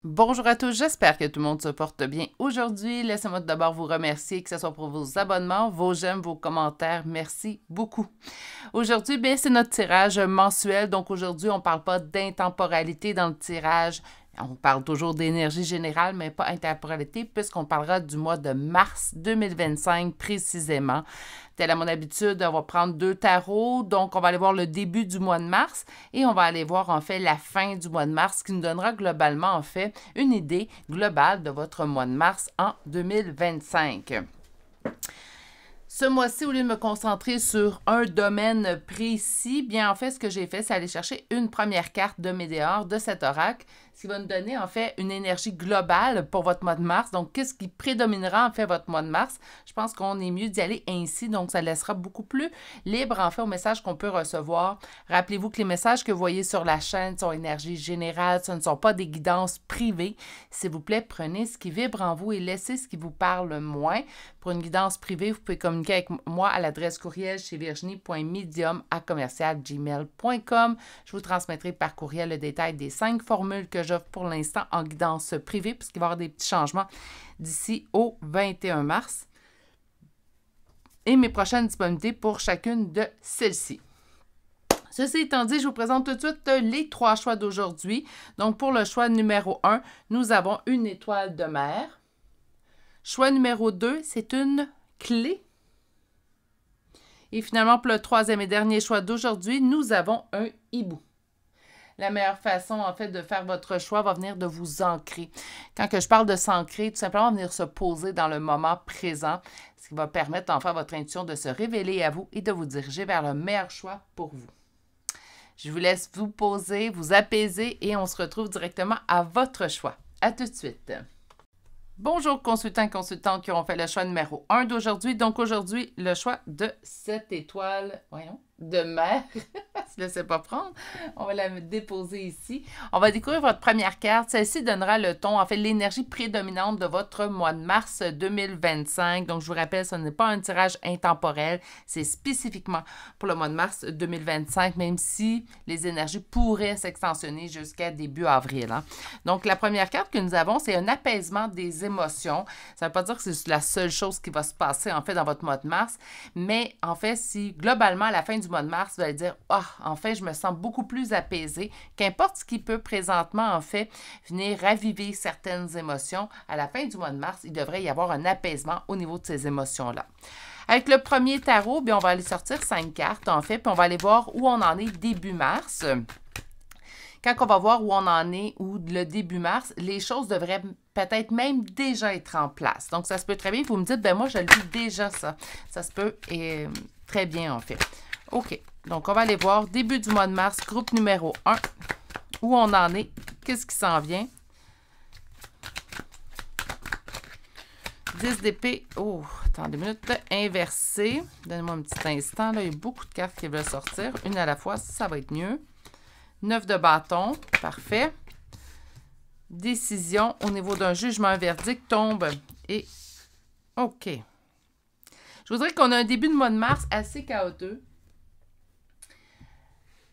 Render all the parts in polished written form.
Bonjour à tous, j'espère que tout le monde se porte bien aujourd'hui. Laissez-moi d'abord vous remercier, que ce soit pour vos abonnements, vos j'aime, vos commentaires. Merci beaucoup. Aujourd'hui, bien, c'est notre tirage mensuel. Donc aujourd'hui, on ne parle pas d'intemporalité dans le tirage. On parle toujours d'énergie générale, mais pas intemporalité, puisqu'on parlera du mois de mars 2025 précisément. Tel à mon habitude, on va prendre 2 tarots. Donc, on va aller voir le début du mois de mars et on va aller voir en fait la fin du mois de mars, ce qui nous donnera globalement en fait une idée globale de votre mois de mars en 2025. Ce mois-ci, au lieu de me concentrer sur un domaine précis, bien en fait, ce que j'ai fait, c'est aller chercher une première carte de Médéor de cet oracle, ce qui va nous donner en fait une énergie globale pour votre mois de mars. Donc, qu'est-ce qui prédominera en fait votre mois de mars? Je pense qu'on est mieux d'y aller ainsi, donc ça laissera beaucoup plus libre en fait aux messages qu'on peut recevoir. Rappelez-vous que les messages que vous voyez sur la chaîne sont énergie générale, ce ne sont pas des guidances privées. S'il vous plaît, prenez ce qui vibre en vous et laissez ce qui vous parle moins. Pour une guidance privée, vous pouvez communiquer avec moi à l'adresse courriel chez virginie.medium@commercialgmail.com. Je vous transmettrai par courriel le détail des 5 formules que j'offre pour l'instant en guidance privée, puisqu'il va y avoir des petits changements d'ici au 21 mars. Et mes prochaines disponibilités pour chacune de celles-ci. Ceci étant dit, je vous présente tout de suite les 3 choix d'aujourd'hui. Donc, pour le choix numéro 1, nous avons une étoile de mer. Choix numéro 2, c'est une clé. Et finalement, pour le 3e et dernier choix d'aujourd'hui, nous avons un hibou. La meilleure façon, en fait, de faire votre choix va venir de vous ancrer. Quand que je parle de s'ancrer, tout simplement venir se poser dans le moment présent, ce qui va permettre, en fait, à votre intuition de se révéler à vous et de vous diriger vers le meilleur choix pour vous. Je vous laisse vous poser, vous apaiser et on se retrouve directement à votre choix. À tout de suite. Bonjour consultants et consultantes qui ont fait le choix numéro 1 d'aujourd'hui. Donc aujourd'hui, le choix de cette étoile, voyons, de mer. Je ne laissez pas prendre. On va la déposer ici. On va découvrir votre première carte. Celle-ci donnera le ton, en fait, l'énergie prédominante de votre mois de mars 2025. Donc, je vous rappelle, ce n'est pas un tirage intemporel. C'est spécifiquement pour le mois de mars 2025, même si les énergies pourraient s'extensionner jusqu'à début avril. Hein. Donc, la première carte que nous avons, c'est un apaisement des émotions. Ça ne veut pas dire que c'est la seule chose qui va se passer, en fait, dans votre mois de mars. Mais, en fait, si globalement, à la fin du mois de mars, vous allez dire « Ah, enfin, je me sens beaucoup plus apaisée. » Qu'importe ce qui peut présentement, en fait, venir raviver certaines émotions, à la fin du mois de mars, il devrait y avoir un apaisement au niveau de ces émotions-là. Avec le premier tarot, bien, on va aller sortir 5 cartes, en fait, puis on va aller voir où on en est début mars. Quand on va voir où on en est, ou le début mars, les choses devraient peut-être même déjà être en place. Donc, ça se peut très bien. Vous me dites, ben moi, je le vis déjà, ça. Ça se peut et très bien, en fait. OK. Donc, on va aller voir début du mois de mars, groupe numéro 1, où on en est, qu'est-ce qui s'en vient. 10 d'épée. Oh, attendez une minute. Inversé. Donnez-moi un petit instant. Là, il y a beaucoup de cartes qui veulent sortir. Une à la fois, ça va être mieux. 9 de bâton. Parfait. Décision au niveau d'un jugement, un verdict tombe. Et OK. Je voudrais qu'on ait un début de mois de mars assez chaotique.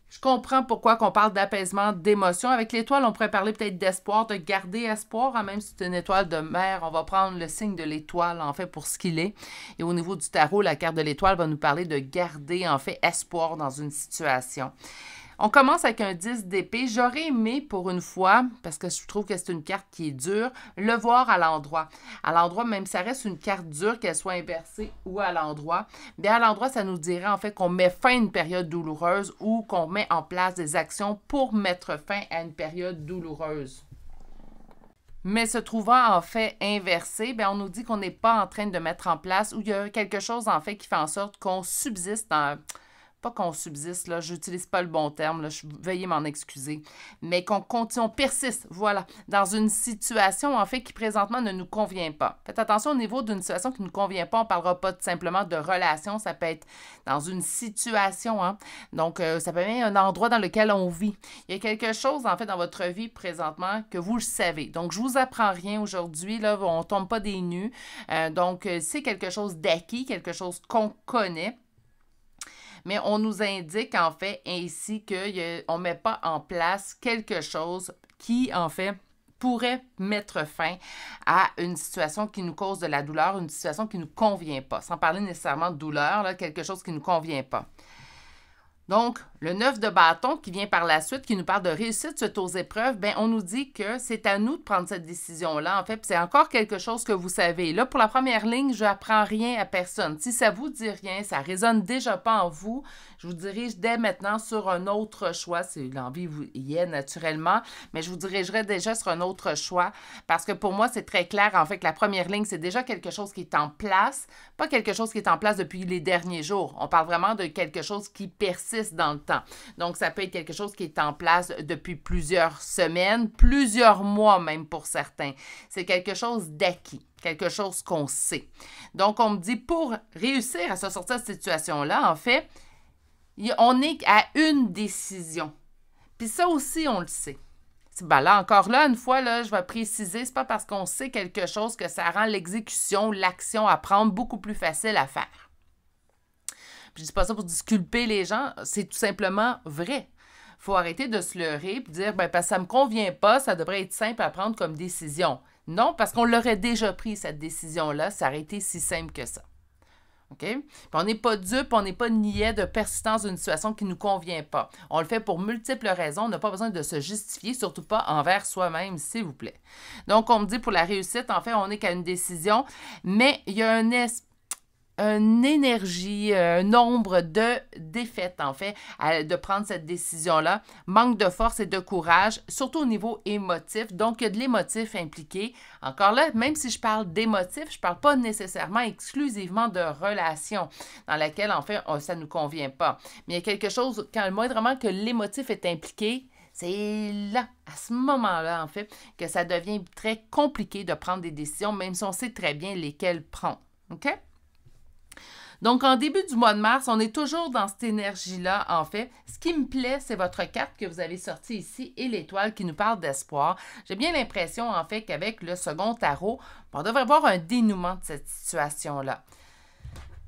Je comprends pourquoi on parle d'apaisement, d'émotion. Avec l'étoile, on pourrait parler peut-être d'espoir, de garder espoir. Hein, même si c'est une étoile de mer, on va prendre le signe de l'étoile, en fait, pour ce qu'il est. Et au niveau du tarot, la carte de l'étoile va nous parler de garder, en fait, espoir dans une situation. On commence avec un 10 d'épée. J'aurais aimé pour une fois, parce que je trouve que c'est une carte qui est dure, le voir à l'endroit. À l'endroit, même si ça reste une carte dure, qu'elle soit inversée ou à l'endroit, bien à l'endroit, ça nous dirait en fait qu'on met fin à une période douloureuse ou qu'on met en place des actions pour mettre fin à une période douloureuse. Mais se trouvant en fait inversé, bien, on nous dit qu'on n'est pas en train de mettre en place ou il y a quelque chose en fait qui fait en sorte qu'on subsiste dans... Pas qu'on subsiste, là, j'utilise pas le bon terme, là, veuillez m'en excuser, mais qu'on continue, on persiste, voilà, dans une situation, en fait, qui présentement ne nous convient pas. Faites attention au niveau d'une situation qui ne nous convient pas, on ne parlera pas simplement de relation, ça peut être dans une situation, hein, donc ça peut être un endroit dans lequel on vit. Il y a quelque chose, en fait, dans votre vie présentement que vous le savez, donc je vous apprends rien aujourd'hui, là, on ne tombe pas des nues, donc c'est quelque chose d'acquis, quelque chose qu'on connaît. Mais on nous indique en fait ainsi qu'on ne met pas en place quelque chose qui, en fait, pourrait mettre fin à une situation qui nous cause de la douleur, une situation qui ne nous convient pas, sans parler nécessairement de douleur, là, quelque chose qui ne nous convient pas. Donc, le 9 de bâton qui vient par la suite, qui nous parle de réussite suite aux épreuves, bien, on nous dit que c'est à nous de prendre cette décision-là, en fait, puis c'est encore quelque chose que vous savez. Là, pour la première ligne, je n'apprends rien à personne. Si ça ne vous dit rien, ça ne résonne déjà pas en vous, je vous dirige dès maintenant sur un autre choix, si l'envie y est naturellement, mais je vous dirigerai déjà sur un autre choix, parce que pour moi, c'est très clair, en fait, que la première ligne, c'est déjà quelque chose qui est en place, pas quelque chose qui est en place depuis les derniers jours. On parle vraiment de quelque chose qui persiste dans le temps. Donc, ça peut être quelque chose qui est en place depuis plusieurs semaines, plusieurs mois même pour certains. C'est quelque chose d'acquis, quelque chose qu'on sait. Donc, on me dit, pour réussir à se sortir de cette situation-là, en fait, on est à une décision. Puis ça aussi, on le sait. Ben là, encore là, une fois, là, je vais préciser, c'est pas parce qu'on sait quelque chose que ça rend l'exécution, l'action à prendre beaucoup plus facile à faire. Puis je dis pas ça pour disculper les gens, c'est tout simplement vrai. Il faut arrêter de se leurrer et dire, ben parce que ça me convient pas, ça devrait être simple à prendre comme décision. Non, parce qu'on l'aurait déjà pris, cette décision-là, ça aurait été si simple que ça. OK? Puis on n'est pas dupe, on n'est pas niais de persistance d'une situation qui ne nous convient pas. On le fait pour multiples raisons, on n'a pas besoin de se justifier, surtout pas envers soi-même, s'il vous plaît. Donc, on me dit pour la réussite, en fait, on n'est qu'à une décision, mais il y a une énergie, un nombre de défaites, en fait, de prendre cette décision-là. Manque de force et de courage, surtout au niveau émotif. Donc, il y a de l'émotif impliqué. Encore là, même si je parle d'émotif, je ne parle pas nécessairement exclusivement de relation dans laquelle, en fait, ça ne nous convient pas. Mais il y a quelque chose, quand moindrement que l'émotif est impliqué, c'est là, à ce moment-là, en fait, que ça devient très compliqué de prendre des décisions, même si on sait très bien lesquelles prendre. OK? Donc, en début du mois de mars, on est toujours dans cette énergie-là, en fait. Ce qui me plaît, c'est votre carte que vous avez sortie ici et l'étoile qui nous parle d'espoir. J'ai bien l'impression, en fait, qu'avec le second tarot, on devrait avoir un dénouement de cette situation-là.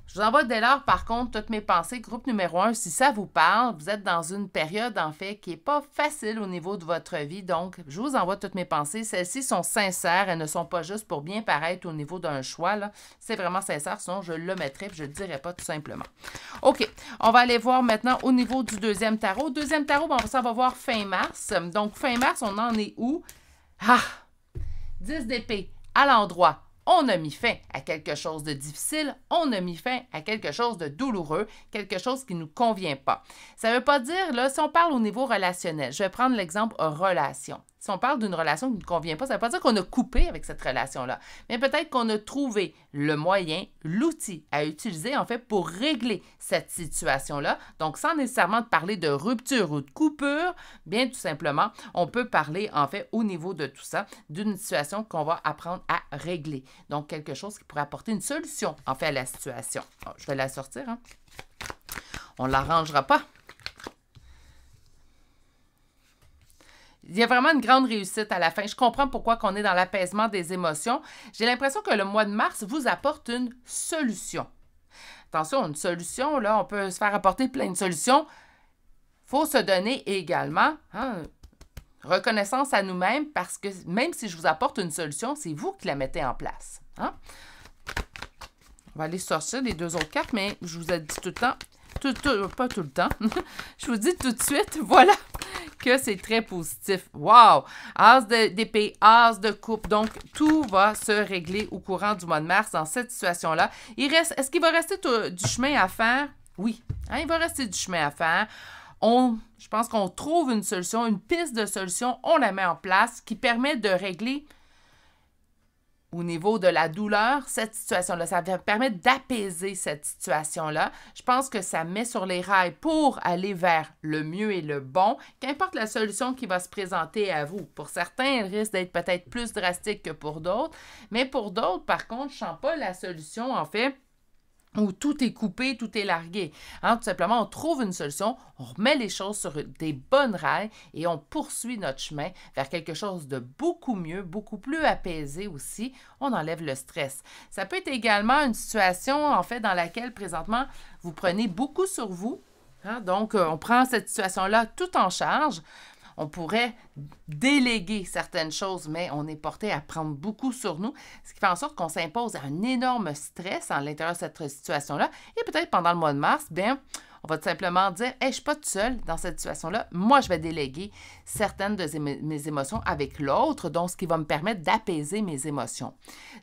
Je vous envoie dès lors, par contre, toutes mes pensées. Groupe numéro 1, si ça vous parle, vous êtes dans une période, en fait, qui n'est pas facile au niveau de votre vie. Donc, je vous envoie toutes mes pensées. Celles-ci sont sincères. Elles ne sont pas juste pour bien paraître au niveau d'un choix. C'est vraiment sincère, sinon je le mettrais et je ne le dirais pas tout simplement. OK, on va aller voir maintenant au niveau du deuxième tarot. Deuxième tarot, bon, ça va voir fin mars. Donc, fin mars, on en est où? 10 d'épée à l'endroit. On a mis fin à quelque chose de difficile, on a mis fin à quelque chose de douloureux, quelque chose qui ne nous convient pas. Ça ne veut pas dire, là, si on parle au niveau relationnel, je vais prendre l'exemple relation. Si on parle d'une relation qui ne nous convient pas, ça ne veut pas dire qu'on a coupé avec cette relation-là, mais peut-être qu'on a trouvé le moyen, l'outil à utiliser, en fait, pour régler cette situation-là. Donc, sans nécessairement parler de rupture ou de coupure, bien tout simplement, on peut parler, en fait, au niveau de tout ça, d'une situation qu'on va apprendre à régler. Donc, quelque chose qui pourrait apporter une solution, en fait, à la situation. Bon, je vais la sortir, hein. On ne l'arrangera pas. Il y a vraiment une grande réussite à la fin. Je comprends pourquoi on est dans l'apaisement des émotions. J'ai l'impression que le mois de mars vous apporte une solution. Attention, une solution, là, on peut se faire apporter plein de solutions. Il faut se donner également reconnaissance à nous-mêmes parce que même si je vous apporte une solution, c'est vous qui la mettez en place. Hein? On va aller sortir les deux autres cartes, mais je vous ai dit tout le temps, pas tout le temps, je vous dis tout de suite, voilà, que c'est très positif. Wow! As d'épée, as de coupe. Donc, tout va se régler au courant du mois de mars dans cette situation-là. Est-ce qu'il va rester du chemin à faire? Oui, hein, il va rester du chemin à faire. Je pense qu'on trouve une solution, une piste de solution, on la met en place qui permet de régler au niveau de la douleur, cette situation-là. Ça va permettre d'apaiser cette situation-là. Je pense que ça met sur les rails pour aller vers le mieux et le bon, qu'importe la solution qui va se présenter à vous. Pour certains, elle risque d'être peut-être plus drastique que pour d'autres, mais pour d'autres, par contre, je ne sens pas la solution, en fait, où tout est coupé, tout est largué. Hein, tout simplement, on trouve une solution, on remet les choses sur des bonnes rails et on poursuit notre chemin vers quelque chose de beaucoup mieux, beaucoup plus apaisé aussi. On enlève le stress. Ça peut être également une situation, en fait, dans laquelle, présentement, vous prenez beaucoup sur vous. Hein, donc, on prend cette situation-là tout en charge. on pourrait déléguer certaines choses, mais on est porté à prendre beaucoup sur nous, ce qui fait en sorte qu'on s'impose un énorme stress à l'intérieur de cette situation-là. Et peut-être pendant le mois de mars, bien, on va tout simplement dire « Hey, je ne suis pas toute seule dans cette situation-là. Moi, je vais déléguer certaines de mes émotions avec l'autre, donc ce qui va me permettre d'apaiser mes émotions. »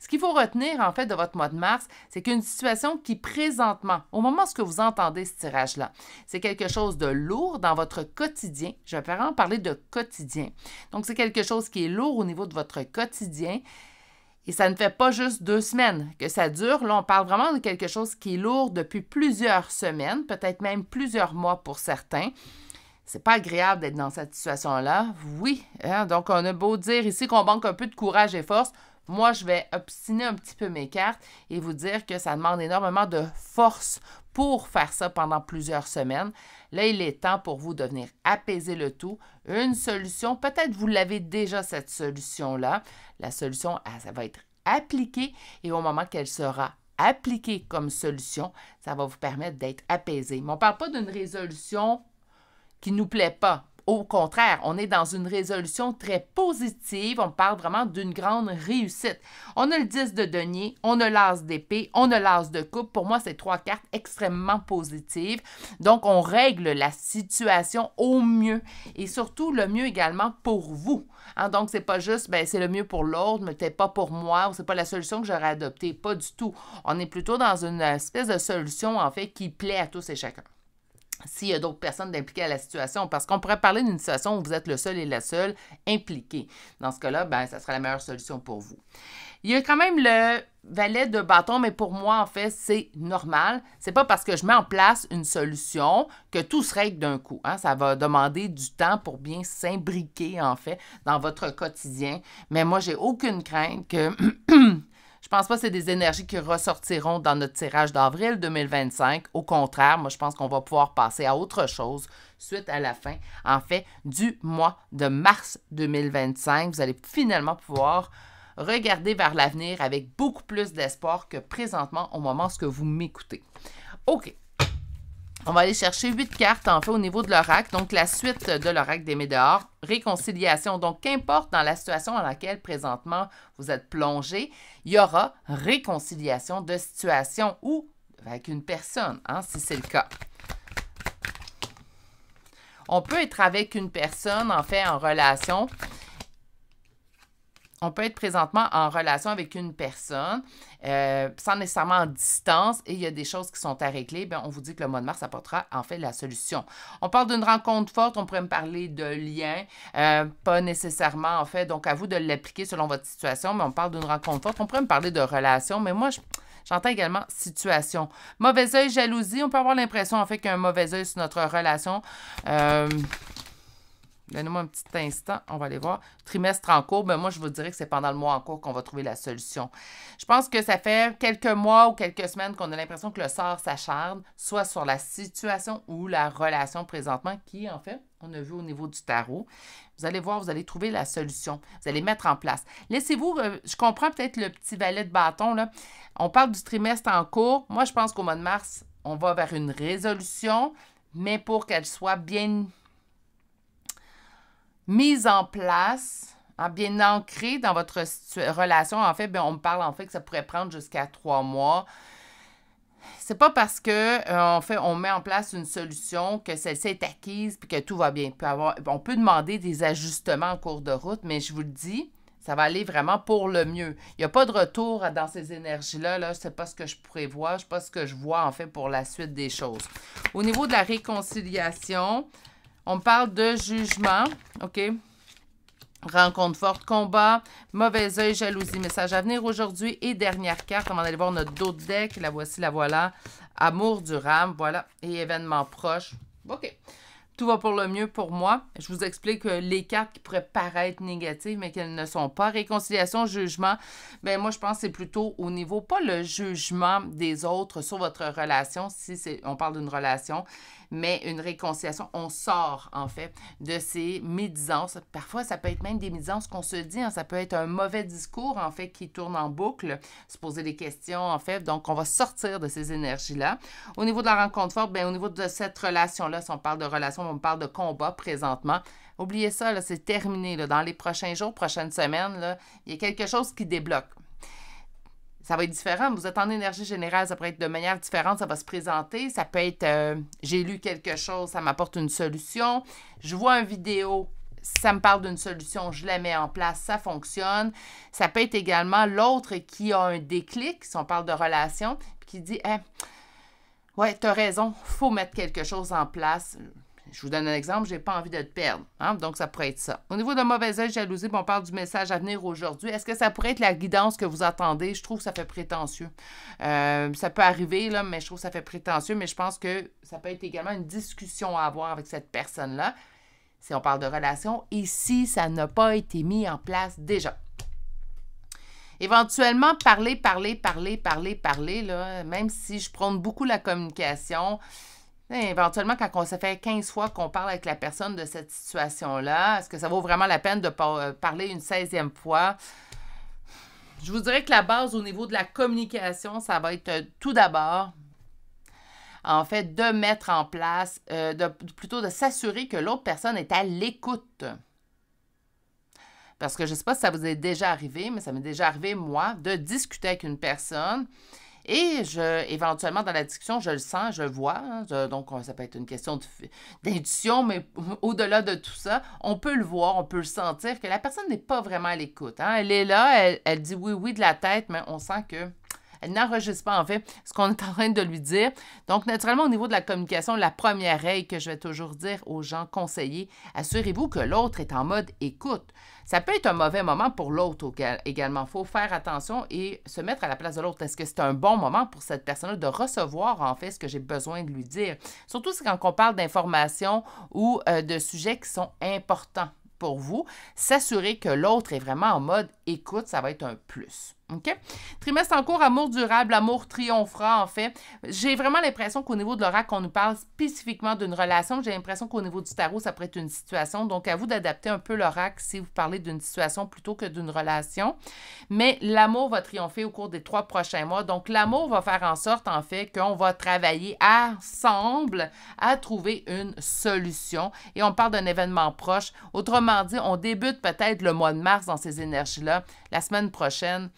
Ce qu'il faut retenir, en fait, de votre mois de mars, c'est qu'une situation qui, présentement, au moment où vous entendez ce tirage-là, c'est quelque chose de lourd dans votre quotidien. Je vais vraiment parler de quotidien. Donc, c'est quelque chose qui est lourd au niveau de votre quotidien. Et ça ne fait pas juste 2 semaines que ça dure. Là, on parle vraiment de quelque chose qui est lourd depuis plusieurs semaines, peut-être même plusieurs mois pour certains. C'est pas agréable d'être dans cette situation-là. Oui, hein? Donc on a beau dire ici qu'on manque un peu de courage et force. Moi, je vais obstiner un petit peu mes cartes et vous dire que ça demande énormément de force pour faire ça pendant plusieurs semaines. Là, il est temps pour vous de venir apaiser le tout. Une solution, peut-être vous l'avez déjà cette solution-là. La solution, ça va être appliquée et au moment qu'elle sera appliquée comme solution, ça va vous permettre d'être apaisé. Mais on ne parle pas d'une résolution qui ne nous plaît pas. Au contraire, on est dans une résolution très positive. On parle vraiment d'une grande réussite. On a le 10 de denier, on a l'as d'épée, on a l'as de coupe. Pour moi, c'est 3 cartes extrêmement positives. Donc, on règle la situation au mieux et surtout le mieux également pour vous. Hein? Donc, c'est pas juste, c'est le mieux pour l'autre, mais peut-être pas pour moi ou c'est pas la solution que j'aurais adoptée. Pas du tout. On est plutôt dans une espèce de solution, en fait, qui plaît à tous et chacun. S'il y a d'autres personnes impliquées à la situation, parce qu'on pourrait parler d'une situation où vous êtes le seul et la seule impliquée. Dans ce cas-là, ça sera la meilleure solution pour vous. Il y a quand même le valet de bâton, mais pour moi, en fait, c'est normal. C'est pas parce que je mets en place une solution que tout se règle d'un coup. Hein? Ça va demander du temps pour bien s'imbriquer, en fait, dans votre quotidien. Mais moi, j'ai aucune crainte que... Je pense pas que c'est des énergies qui ressortiront dans notre tirage d'avril 2025. Au contraire, moi, je pense qu'on va pouvoir passer à autre chose suite à la fin, en fait, du mois de mars 2025. Vous allez finalement pouvoir regarder vers l'avenir avec beaucoup plus d'espoir que présentement au moment où vous m'écoutez. OK. On va aller chercher 8 cartes, en fait, au niveau de l'oracle. Donc, la suite de l'oracle des Médéors. Réconciliation. Donc, qu'importe dans la situation dans laquelle, présentement, vous êtes plongé, il y aura réconciliation de situation ou avec une personne, hein, si c'est le cas. On peut être avec une personne, en fait, en relation. On peut être présentement en relation avec une personne sans nécessairement en distance et il y a des choses qui sont à régler. Bien, on vous dit que le mois de mars apportera en fait la solution. On parle d'une rencontre forte, on pourrait me parler de lien, pas nécessairement en fait, donc à vous de l'appliquer selon votre situation, mais on parle d'une rencontre forte. On pourrait me parler de relation, mais moi, j'entends également situation. Mauvais œil, jalousie, on peut avoir l'impression en fait qu'il y a un mauvais œil sur notre relation. Donnez-moi un petit instant, on va aller voir. Trimestre en cours, moi, je vous dirais que c'est pendant le mois en cours qu'on va trouver la solution. Je pense que ça fait quelques mois ou quelques semaines qu'on a l'impression que le sort s'acharne, soit sur la situation ou la relation présentement, qui, en fait, on a vu au niveau du tarot. Vous allez voir, vous allez trouver la solution. Vous allez mettre en place. Laissez-vous, je comprends peut-être le petit valet de bâton, là. On parle du trimestre en cours. Moi, je pense qu'au mois de mars, on va vers une résolution, mais pour qu'elle soit bien mise en place, bien ancrée dans votre relation, en fait, on me parle en fait que ça pourrait prendre jusqu'à 3 mois. C'est pas parce que en fait, on met en place une solution que celle-ci est acquise et que tout va bien. On peut demander des ajustements en cours de route, mais je vous le dis, ça va aller vraiment pour le mieux. Il n'y a pas de retour dans ces énergies-là. Là, c'est pas ce que je prévois, c'est pas ce que je vois en fait pour la suite des choses. Au niveau de la réconciliation, on parle de jugement, OK? Rencontre forte, combat, mauvais œil, jalousie, message à venir aujourd'hui et dernière carte. On va aller voir notre dos de deck. La voici, la voilà. Amour durable, voilà. Et événement proche. OK. Tout va pour le mieux pour moi. Je vous explique les cartes qui pourraient paraître négatives, mais qu'elles ne sont pas. Réconciliation, jugement. Moi, je pense que c'est plutôt au niveau, pas le jugement des autres sur votre relation, si on parle d'une relation, mais une réconciliation. On sort, en fait, de ces médisances. Parfois, ça peut être même des médisances qu'on se dit, hein, ça peut être un mauvais discours, en fait, qui tourne en boucle, se poser des questions, en fait. Donc, on va sortir de ces énergies-là. Au niveau de la rencontre forte, bien, au niveau de cette relation-là, si on parle de relation, on parle de combat présentement. Oubliez ça, c'est terminé. Là. Dans les prochains jours, prochaines semaines, là, il y a quelque chose qui débloque. Ça va être différent. Vous êtes en énergie générale, ça peut être de manière différente, ça va se présenter. Ça peut être, j'ai lu quelque chose, ça m'apporte une solution. Je vois une vidéo, ça me parle d'une solution, je la mets en place, ça fonctionne. Ça peut être également l'autre qui a un déclic, si on parle de relation, puis qui dit, ouais, tu as raison, il faut mettre quelque chose en place. Je vous donne un exemple, je n'ai pas envie de te perdre. Hein? Donc, ça pourrait être ça. Au niveau de mauvais œil, jalousie, on parle du message à venir aujourd'hui. Est-ce que ça pourrait être la guidance que vous attendez? Je trouve que ça fait prétentieux. Ça peut arriver, là, mais je trouve que ça fait prétentieux, mais je pense que ça peut être également une discussion à avoir avec cette personne-là, si on parle de relation, et si ça n'a pas été mis en place déjà. Éventuellement, parler, là, même si je prône beaucoup la communication. Éventuellement, quand ça fait 15 fois qu'on parle avec la personne de cette situation-là, est-ce que ça vaut vraiment la peine de parler une 16e fois? Je vous dirais que la base au niveau de la communication, ça va être tout d'abord, en fait, de mettre en place, plutôt de s'assurer que l'autre personne est à l'écoute. Parce que je ne sais pas si ça vous est déjà arrivé, mais ça m'est déjà arrivé, moi, de discuter avec une personne. Et éventuellement, dans la discussion, je le sens, je le vois. Hein, donc, ça peut être une question d'intuition, mais au-delà de tout ça, on peut le voir, on peut le sentir que la personne n'est pas vraiment à l'écoute. Hein. Elle est là, elle dit oui, oui de la tête, mais on sent que elle n'enregistre pas, en fait, ce qu'on est en train de lui dire. Donc, naturellement, au niveau de la communication, la première règle que je vais toujours dire aux gens conseillers, assurez-vous que l'autre est en mode écoute. Ça peut être un mauvais moment pour l'autre également. Il faut faire attention et se mettre à la place de l'autre. Est-ce que c'est un bon moment pour cette personne-là de recevoir, en fait, ce que j'ai besoin de lui dire? Surtout, c'est quand on parle d'informations ou de sujets qui sont importants pour vous. S'assurer que l'autre est vraiment en mode écoute, ça va être un plus. OK? Trimestre en cours, amour durable, amour triomphera, en fait. J'ai vraiment l'impression qu'au niveau de l'oracle, on nous parle spécifiquement d'une relation. J'ai l'impression qu'au niveau du tarot, ça pourrait être une situation. Donc, à vous d'adapter un peu l'oracle si vous parlez d'une situation plutôt que d'une relation. Mais l'amour va triompher au cours des 3 prochains mois. Donc, l'amour va faire en sorte, en fait, qu'on va travailler ensemble à trouver une solution. Et on parle d'un événement proche. Autrement dit, on débute peut-être le mois de mars dans ces énergies-là. La semaine prochaine,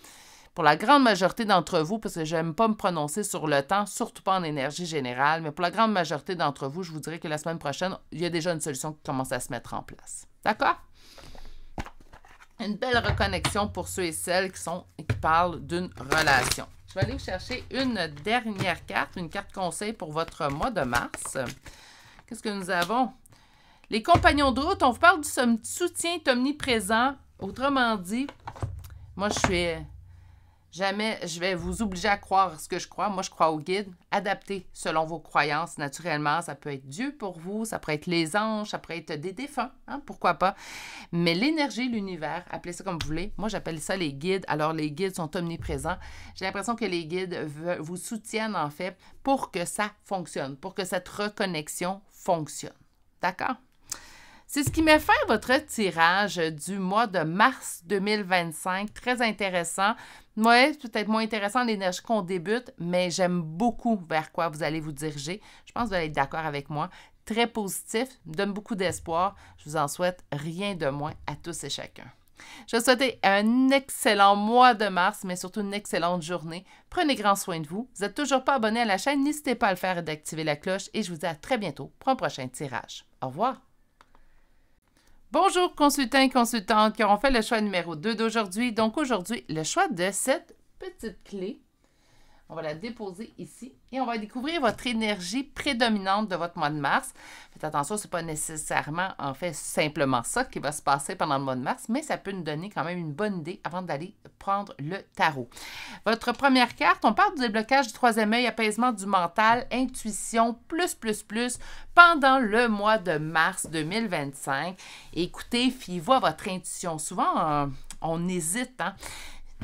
pour la grande majorité d'entre vous, parce que je n'aime pas me prononcer sur le temps, surtout pas en énergie générale, mais pour la grande majorité d'entre vous, je vous dirais que la semaine prochaine, il y a déjà une solution qui commence à se mettre en place. D'accord? Une belle reconnexion pour ceux et celles qui parlent d'une relation. Je vais aller vous chercher une dernière carte, une carte conseil pour votre mois de mars. Qu'est-ce que nous avons? Les compagnons de route, on vous parle du soutien omniprésent. Autrement dit, moi, je vais vous obliger à croire ce que je crois. Moi, je crois au guide. Adaptez selon vos croyances, naturellement. Ça peut être Dieu pour vous, ça peut être les anges, ça peut être des défunts, hein, pourquoi pas. Mais l'énergie, l'univers, appelez ça comme vous voulez. Moi, j'appelle ça les guides. Alors, les guides sont omniprésents. J'ai l'impression que les guides vous soutiennent, en fait, pour que ça fonctionne, pour que cette reconnexion fonctionne. D'accord? C'est ce qui met fin à votre tirage du mois de mars 2025. Très intéressant. Oui, peut-être moins intéressant l'énergie qu'on débute, mais j'aime beaucoup vers quoi vous allez vous diriger. Je pense que vous allez être d'accord avec moi. Très positif, me donne beaucoup d'espoir. Je vous en souhaite rien de moins à tous et chacun. Je vous souhaite un excellent mois de mars, mais surtout une excellente journée. Prenez grand soin de vous. Vous n'êtes toujours pas abonné à la chaîne, n'hésitez pas à le faire et d'activer la cloche. Et je vous dis à très bientôt pour un prochain tirage. Au revoir. Bonjour consultants et consultantes qui auront fait le choix numéro 2 d'aujourd'hui. Donc aujourd'hui, le choix de cette petite clé. On va la déposer ici et on va découvrir votre énergie prédominante de votre mois de mars. Faites attention, ce n'est pas nécessairement, en fait, simplement ça qui va se passer pendant le mois de mars, mais ça peut nous donner quand même une bonne idée avant d'aller prendre le tarot. Votre première carte, on parle du déblocage du 3e œil, apaisement du mental, intuition, plus, pendant le mois de mars 2025. Écoutez, fiez-vous à votre intuition. Souvent, on hésite, hein?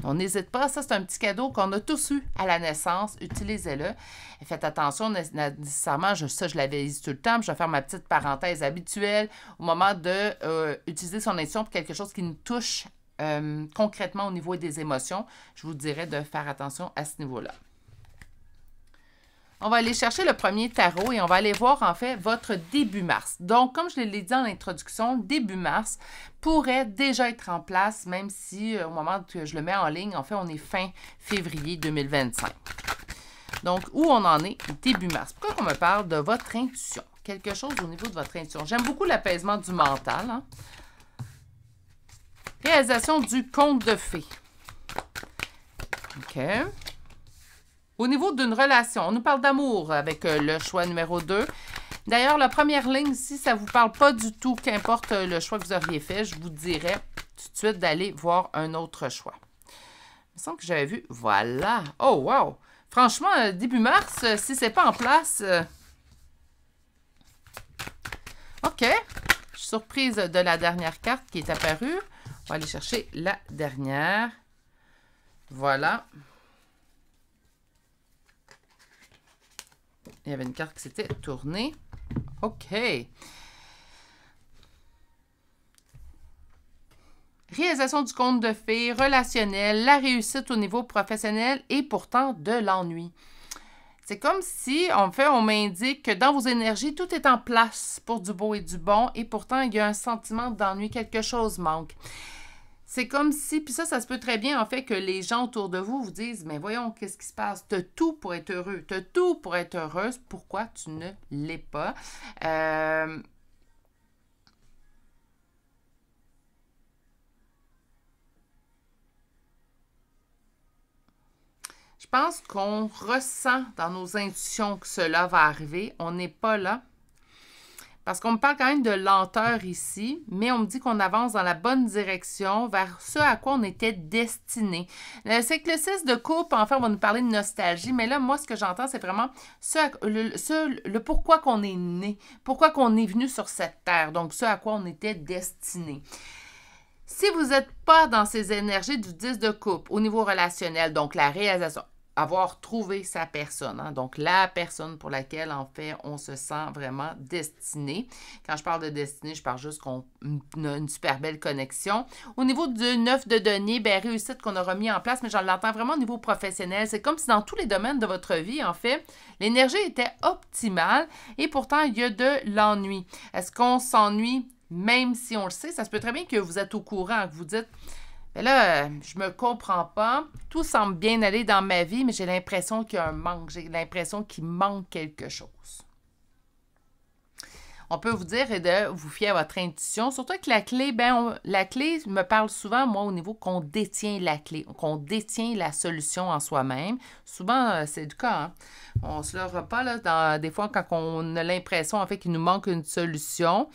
On n'hésite pas, ça c'est un petit cadeau qu'on a tous eu à la naissance, utilisez-le. Faites attention, nécessairement, ça je l'avais dit tout le temps, je vais faire ma petite parenthèse habituelle au moment de utiliser son intuition pour quelque chose qui nous touche concrètement au niveau des émotions. Je vous dirais de faire attention à ce niveau-là. On va aller chercher le premier tarot et on va aller voir en fait votre début mars. Donc, comme je l'ai dit en introduction, le début mars pourrait déjà être en place, même si au moment que je le mets en ligne, en fait, on est fin février 2025. Donc, où on en est début mars? Pourquoi qu'on me parle de votre intuition? Quelque chose au niveau de votre intuition. J'aime beaucoup l'apaisement du mental. Hein? Réalisation du conte de fées. OK. Au niveau d'une relation, on nous parle d'amour avec le choix numéro 2. D'ailleurs, la première ligne, si ça ne vous parle pas du tout, qu'importe le choix que vous auriez fait, je vous dirais tout de suite d'aller voir un autre choix. Il me semble que j'avais vu. Voilà. Oh, wow! Franchement, début mars, si ce n'est pas en place... OK. Je suis surprise de la dernière carte qui est apparue. On va aller chercher la dernière. Voilà. Il y avait une carte qui s'était tournée. OK. Réalisation du conte de fées, relationnel, la réussite au niveau professionnel et pourtant de l'ennui. C'est comme si, en fait, on m'indique que dans vos énergies, tout est en place pour du beau et du bon et pourtant, il y a un sentiment d'ennui, quelque chose manque. C'est comme si, puis ça se peut très bien, en fait, que les gens autour de vous vous disent, mais voyons, qu'est-ce qui se passe? Tu as tout pour être heureux, tu as tout pour être heureuse, pourquoi tu ne l'es pas? Je pense qu'on ressent dans nos intuitions que cela va arriver. On n'est pas là. Parce qu'on me parle quand même de lenteur ici, mais on me dit qu'on avance dans la bonne direction vers ce à quoi on était destiné. C'est que le 6 de coupe, en fait, on va nous parler de nostalgie, mais là, moi, ce que j'entends, c'est vraiment le pourquoi qu'on est né, pourquoi qu'on est venu sur cette terre, donc ce à quoi on était destiné. Si vous n'êtes pas dans ces énergies du 10 de coupe au niveau relationnel, donc la réalisation, avoir trouvé sa personne, hein, donc la personne pour laquelle, en fait, on se sent vraiment destiné. Quand je parle de destinée, je parle juste qu'on a une super belle connexion. Au niveau du 9 de denier, bien, réussite qu'on aura mis en place, mais j'en l'entends vraiment au niveau professionnel. C'est comme si dans tous les domaines de votre vie, en fait, l'énergie était optimale et pourtant, il y a de l'ennui. Est-ce qu'on s'ennuie? Même si on le sait, ça se peut très bien que vous êtes au courant, que vous dites « Mais là, je me comprends pas, tout semble bien aller dans ma vie, mais j'ai l'impression qu'il y a un manque, j'ai l'impression qu'il manque quelque chose. » On peut vous dire de vous fier à votre intuition, surtout avec la clé, la clé me parle souvent, moi, au niveau qu'on détient la clé, qu'on détient la solution en soi-même. Souvent, c'est le cas, hein? On ne se leurra pas, là, des fois, quand on a l'impression, en fait, qu'il nous manque une solution,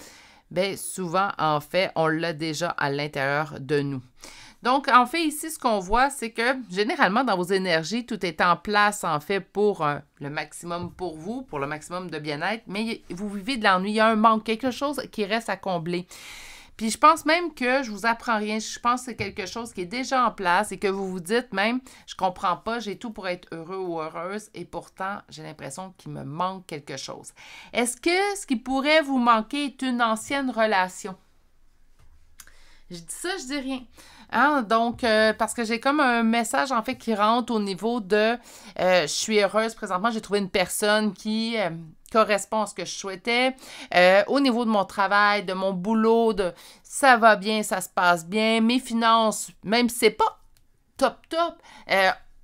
bien, souvent, en fait, on l'a déjà à l'intérieur de nous. Donc, en fait, ici, ce qu'on voit, c'est que généralement, dans vos énergies, tout est en place, en fait, pour le maximum pour vous, pour le maximum de bien-être, mais vous vivez de l'ennui, il y a un manque, quelque chose qui reste à combler. Puis, je pense même que je vous apprends rien, je pense que c'est quelque chose qui est déjà en place et que vous vous dites même, je comprends pas, j'ai tout pour être heureux ou heureuse et pourtant, j'ai l'impression qu'il me manque quelque chose. Est-ce que ce qui pourrait vous manquer est une ancienne relation? Je dis ça, je dis rien. Hein? Donc, parce que j'ai comme un message, en fait, qui rentre au niveau de je suis heureuse présentement, j'ai trouvé une personne qui correspond à ce que je souhaitais. Au niveau de mon travail, de mon boulot, ça va bien, ça se passe bien. Mes finances, même si c'est pas top,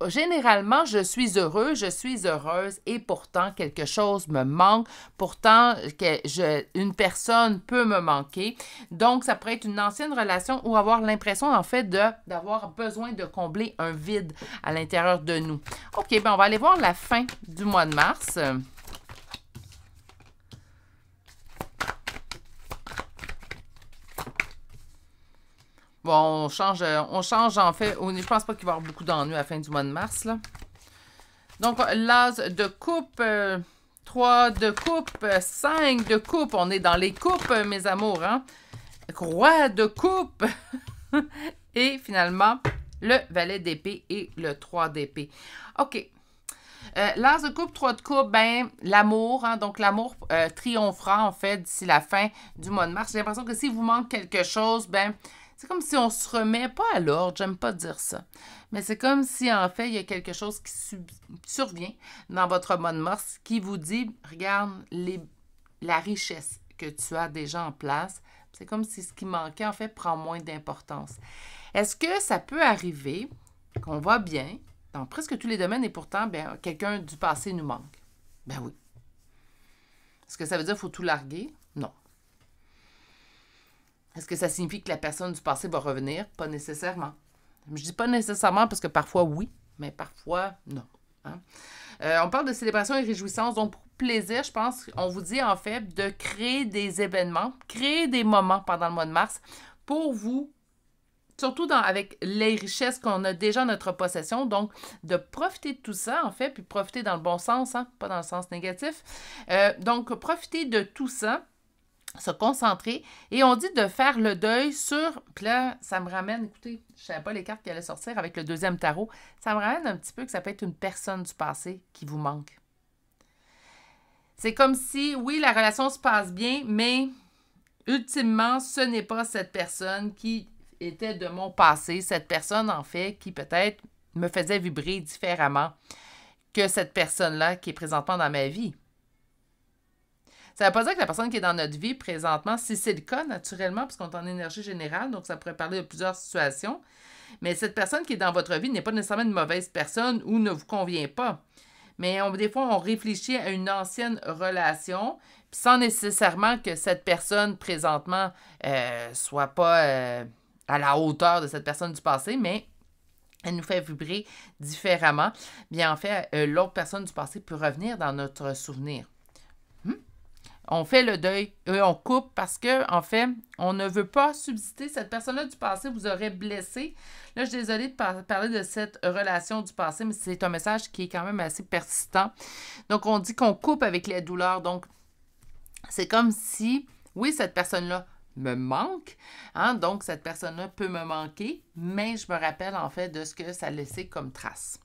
généralement, je suis heureux, je suis heureuse et pourtant, quelque chose me manque. Pourtant, une personne peut me manquer. Donc, ça pourrait être une ancienne relation ou avoir l'impression, en fait, d'avoir besoin de combler un vide à l'intérieur de nous. OK, bien, on va aller voir la fin du mois de mars. Bon, on change en fait. Je pense pas qu'il va y avoir beaucoup d'ennuis à la fin du mois de mars, là. Donc, l'as de coupe, 3 de coupe, 5 de coupe. On est dans les coupes, mes amours, hein? Roi de coupe. Et finalement, le valet d'épée et le 3 d'épée. OK. L'as de coupe, 3 de coupe, ben l'amour, hein, donc l'amour triomphera en fait d'ici la fin du mois de mars. J'ai l'impression que s'il vous manque quelque chose, ben c'est comme si on se remet pas à l'ordre, j'aime pas dire ça, mais c'est comme si en fait il y a quelque chose qui survient dans votre mois de mars qui vous dit, regarde la richesse que tu as déjà en place, c'est comme si ce qui manquait en fait prend moins d'importance. Est-ce que ça peut arriver qu'on va bien dans presque tous les domaines et pourtant, bien, quelqu'un du passé nous manque? Ben oui. Est-ce que ça veut dire qu'il faut tout larguer? Non. Est-ce que ça signifie que la personne du passé va revenir? Pas nécessairement. Je dis pas nécessairement parce que parfois oui, mais parfois non. Hein? On parle de célébration et réjouissance, donc pour plaisir, je pense qu'on vous dit en fait de créer des événements, créer des moments pendant le mois de mars pour vous, surtout avec les richesses qu'on a déjà en notre possession, donc de profiter de tout ça, en fait, puis profiter dans le bon sens, hein, pas dans le sens négatif. Donc, profiter de tout ça, se concentrer, et on dit de faire le deuil sur, puis là, ça me ramène, écoutez, je ne savais pas les cartes qui allaient sortir avec le deuxième tarot, ça me ramène un petit peu que ça peut être une personne du passé qui vous manque. C'est comme si, oui, la relation se passe bien, mais ultimement, ce n'est pas cette personne qui était de mon passé, cette personne, en fait, qui peut-être me faisait vibrer différemment que cette personne-là qui est présentement dans ma vie. Ça ne veut pas dire que la personne qui est dans notre vie présentement, si c'est le cas, naturellement, parce qu'on est en énergie générale, donc ça pourrait parler de plusieurs situations, mais cette personne qui est dans votre vie n'est pas nécessairement une mauvaise personne ou ne vous convient pas. Mais des fois, on réfléchit à une ancienne relation, sans nécessairement que cette personne présentement soit pas à la hauteur de cette personne du passé, mais elle nous fait vibrer différemment. Bien, en fait, l'autre personne du passé peut revenir dans notre souvenir. On fait le deuil et on coupe parce que, en fait, on ne veut pas subsister. Cette personne-là du passé vous aurait blessé. Là, je suis désolée de parler de cette relation du passé, mais c'est un message qui est quand même assez persistant. Donc, on dit qu'on coupe avec les douleurs. Donc, c'est comme si, oui, cette personne-là me manque, hein, donc cette personne-là peut me manquer, mais je me rappelle, en fait, de ce que ça a laissé comme trace.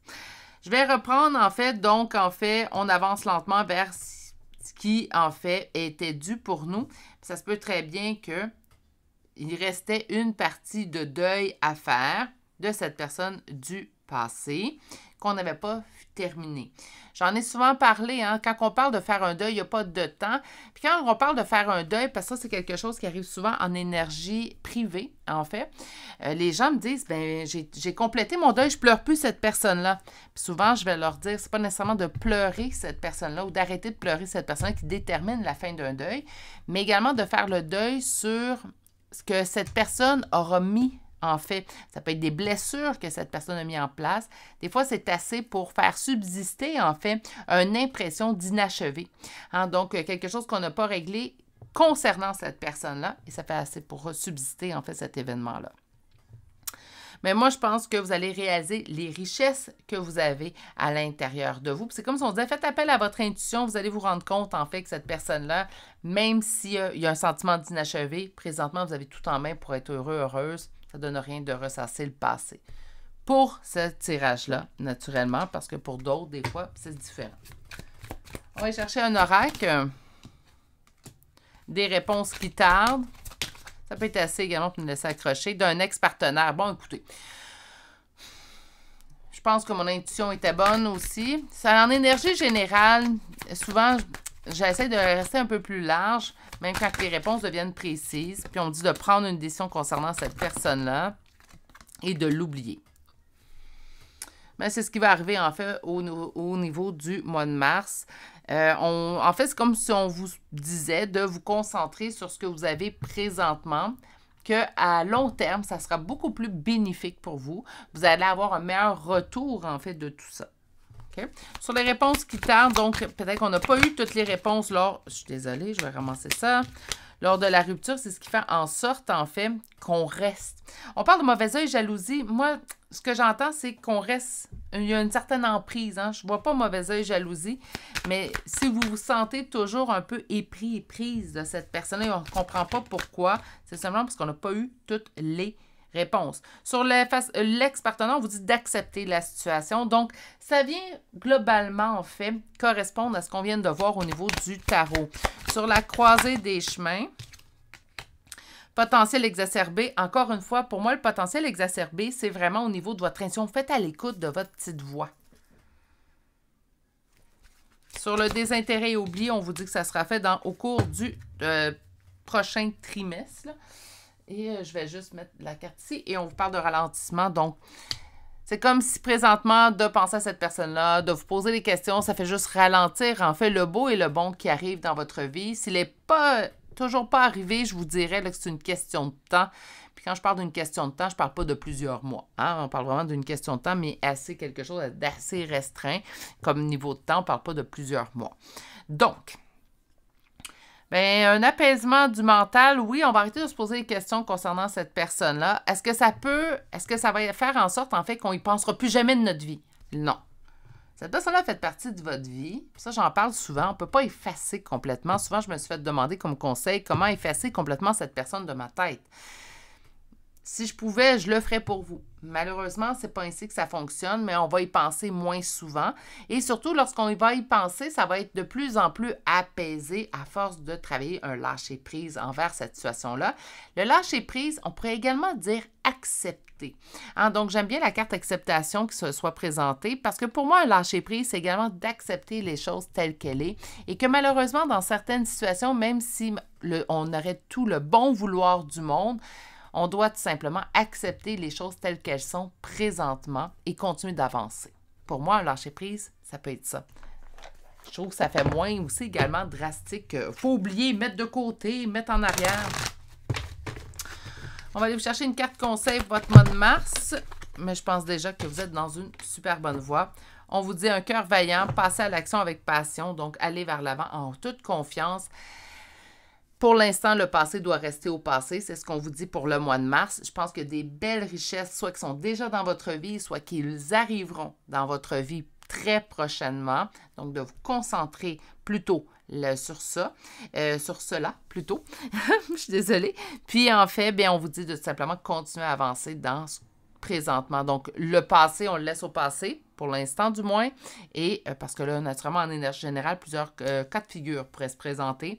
Je vais reprendre, en fait, donc, en fait, on avance lentement vers ce qui, en fait, était dû pour nous. Ça se peut très bien qu'il restait une partie de deuil à faire de cette personne du passé qu'on n'avait pas terminé. J'en ai souvent parlé, hein, quand on parle de faire un deuil, il n'y a pas de temps. Puis quand on parle de faire un deuil, parce que ça, c'est quelque chose qui arrive souvent en énergie privée, en fait, les gens me disent, ben j'ai complété mon deuil, je ne pleure plus cette personne-là. Puis souvent, je vais leur dire, c'est pas nécessairement de pleurer cette personne-là ou d'arrêter de pleurer cette personne qui détermine la fin d'un deuil, mais également de faire le deuil sur ce que cette personne aura mis. En fait, ça peut être des blessures que cette personne a mis en place. Des fois, c'est assez pour faire subsister, en fait, une impression d'inachevé. Hein? Donc, quelque chose qu'on n'a pas réglé concernant cette personne-là, et ça fait assez pour subsister, en fait, cet événement-là. Mais moi, je pense que vous allez réaliser les richesses que vous avez à l'intérieur de vous. Puis c'est comme si on disait, faites appel à votre intuition, vous allez vous rendre compte, en fait, que cette personne-là, même s'il y a un sentiment d'inachevé, présentement, vous avez tout en main pour être heureux, heureuse. Ça ne donne rien de ressasser le passé. Pour ce tirage-là, naturellement, parce que pour d'autres, des fois, c'est différent. On va aller chercher un oracle. Des réponses qui tardent. Ça peut être assez également pour nous laisser accrocher. D'un ex-partenaire. Bon, écoutez. Je pense que mon intuition était bonne aussi. Ça, en énergie générale, souvent, j'essaie de rester un peu plus large, même quand les réponses deviennent précises. Puis on dit de prendre une décision concernant cette personne-là et de l'oublier. Mais c'est ce qui va arriver, en fait, au niveau du mois de mars. En fait, c'est comme si on vous disait de vous concentrer sur ce que vous avez présentement, qu'à long terme, ça sera beaucoup plus bénéfique pour vous. Vous allez avoir un meilleur retour, en fait, de tout ça. Okay? Sur les réponses qui tardent, donc peut-être qu'on n'a pas eu toutes les réponses lors... Je suis désolée, je vais ramasser ça. Lors de la rupture, c'est ce qui fait en sorte, en fait, qu'on reste. On parle de mauvais œil, jalousie. Moi, ce que j'entends, c'est qu'on reste... Il y a une certaine emprise. Hein? Je ne vois pas mauvais œil, jalousie. Mais si vous vous sentez toujours un peu éprise de cette personne-là, on ne comprend pas pourquoi, c'est simplement parce qu'on n'a pas eu toutes les réponse. Sur l'ex-partenaire, on vous dit d'accepter la situation. Donc, ça vient globalement, en fait, correspondre à ce qu'on vient de voir au niveau du tarot. Sur la croisée des chemins, potentiel exacerbé, encore une fois, pour moi, le potentiel exacerbé, c'est vraiment au niveau de votre intuition. Faites à l'écoute de votre petite voix. Sur le désintérêt et oubli, on vous dit que ça sera fait au cours du prochain trimestre. Là. Et je vais juste mettre la carte ici. Et on vous parle de ralentissement. Donc, c'est comme si présentement, de penser à cette personne-là, de vous poser des questions, ça fait juste ralentir, en fait, le beau et le bon qui arrive dans votre vie. S'il n'est toujours pas arrivé, je vous dirais là, que c'est une question de temps. Puis quand je parle d'une question de temps, je ne parle pas de plusieurs mois. Hein? On parle vraiment d'une question de temps, mais quelque chose d'assez restreint. Comme niveau de temps, on ne parle pas de plusieurs mois. Donc, un apaisement du mental, oui, on va arrêter de se poser des questions concernant cette personne-là. Est-ce que ça va faire en sorte, en fait, qu'on n'y pensera plus jamais de notre vie? Non. Cette personne-là fait partie de votre vie. Ça, j'en parle souvent. On ne peut pas effacer complètement. Souvent, je me suis fait demander comme conseil comment effacer complètement cette personne de ma tête. Si je pouvais, je le ferais pour vous. Malheureusement, ce n'est pas ainsi que ça fonctionne, mais on va y penser moins souvent. Et surtout, lorsqu'on va y penser, ça va être de plus en plus apaisé à force de travailler un lâcher-prise envers cette situation-là. Le lâcher-prise, on pourrait également dire accepter. Hein, donc, j'aime bien la carte acceptation qui se soit présentée parce que pour moi, un lâcher-prise, c'est également d'accepter les choses telles qu'elles sont et que malheureusement, dans certaines situations, même si on aurait tout le bon vouloir du monde, on doit tout simplement accepter les choses telles qu'elles sont présentement et continuer d'avancer. Pour moi, un lâcher-prise, ça peut être ça. Je trouve que ça fait moins aussi également drastique. Il faut oublier, mettre de côté, mettre en arrière. On va aller vous chercher une carte conseil pour votre mois de mars, mais je pense déjà que vous êtes dans une super bonne voie. On vous dit un cœur vaillant, passez à l'action avec passion, donc allez vers l'avant en toute confiance. Pour l'instant, le passé doit rester au passé. C'est ce qu'on vous dit pour le mois de mars. Je pense que des belles richesses, soit qui sont déjà dans votre vie, soit qu'ils arriveront dans votre vie très prochainement. Donc, de vous concentrer plutôt sur ça, sur cela plutôt. Je suis désolée. Puis, en fait, bien, on vous dit de tout simplement continuer à avancer dans ce présentement. Donc, le passé, on le laisse au passé, pour l'instant du moins. Et parce que là, naturellement, en énergie générale, plusieurs cas de figure pourraient se présenter.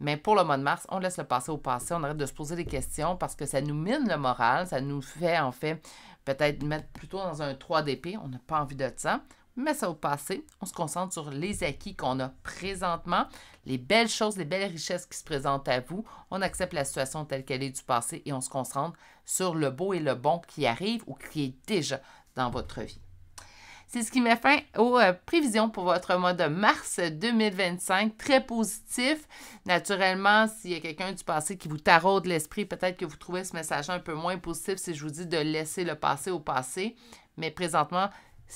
Mais pour le mois de mars, on laisse le passé au passé. On arrête de se poser des questions parce que ça nous mine le moral. Ça nous fait, en fait, peut-être mettre plutôt dans un 3 d'épée. On n'a pas envie de ça. Mais ça au passé. On se concentre sur les acquis qu'on a présentement, les belles choses, les belles richesses qui se présentent à vous. On accepte la situation telle qu'elle est du passé et on se concentre sur le beau et le bon qui arrive ou qui est déjà dans votre vie. C'est ce qui met fin aux prévisions pour votre mois de mars 2025. Très positif. Naturellement, s'il y a quelqu'un du passé qui vous taraude l'esprit, peut-être que vous trouvez ce message un peu moins positif si je vous dis de laisser le passé au passé. Mais présentement,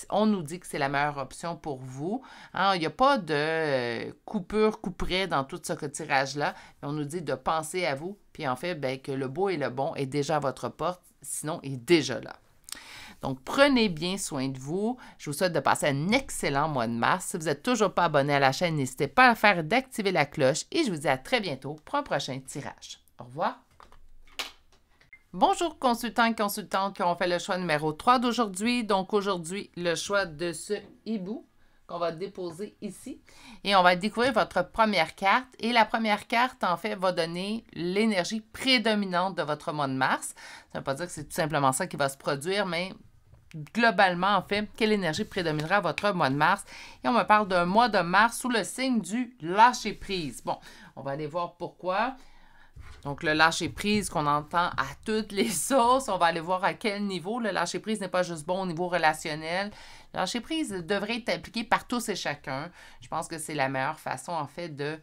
on nous dit que c'est la meilleure option pour vous. Hein, il n'y a pas de coupure, couperait dans tout ce tirage-là. On nous dit de penser à vous. Puis en fait, bien, que le beau et le bon est déjà à votre porte. Sinon, il est déjà là. Donc, prenez bien soin de vous. Je vous souhaite de passer un excellent mois de mars. Si vous n'êtes toujours pas abonné à la chaîne, n'hésitez pas à le faire, d'activer la cloche. Et je vous dis à très bientôt pour un prochain tirage. Au revoir. Bonjour consultants et consultantes qui ont fait le choix numéro 3 d'aujourd'hui. Donc, aujourd'hui, le choix de ce hibou qu'on va déposer ici. Et on va découvrir votre première carte. Et la première carte, en fait, va donner l'énergie prédominante de votre mois de mars. Ça ne veut pas dire que c'est tout simplement ça qui va se produire, mais globalement, en fait, quelle énergie prédominera votre mois de mars. Et on me parle d'un mois de mars sous le signe du lâcher-prise. Bon, on va aller voir pourquoi. Donc, le lâcher-prise qu'on entend à toutes les sauces, on va aller voir à quel niveau. Le lâcher-prise n'est pas juste bon au niveau relationnel. Le lâcher-prise devrait être appliqué par tous et chacun. Je pense que c'est la meilleure façon, en fait, de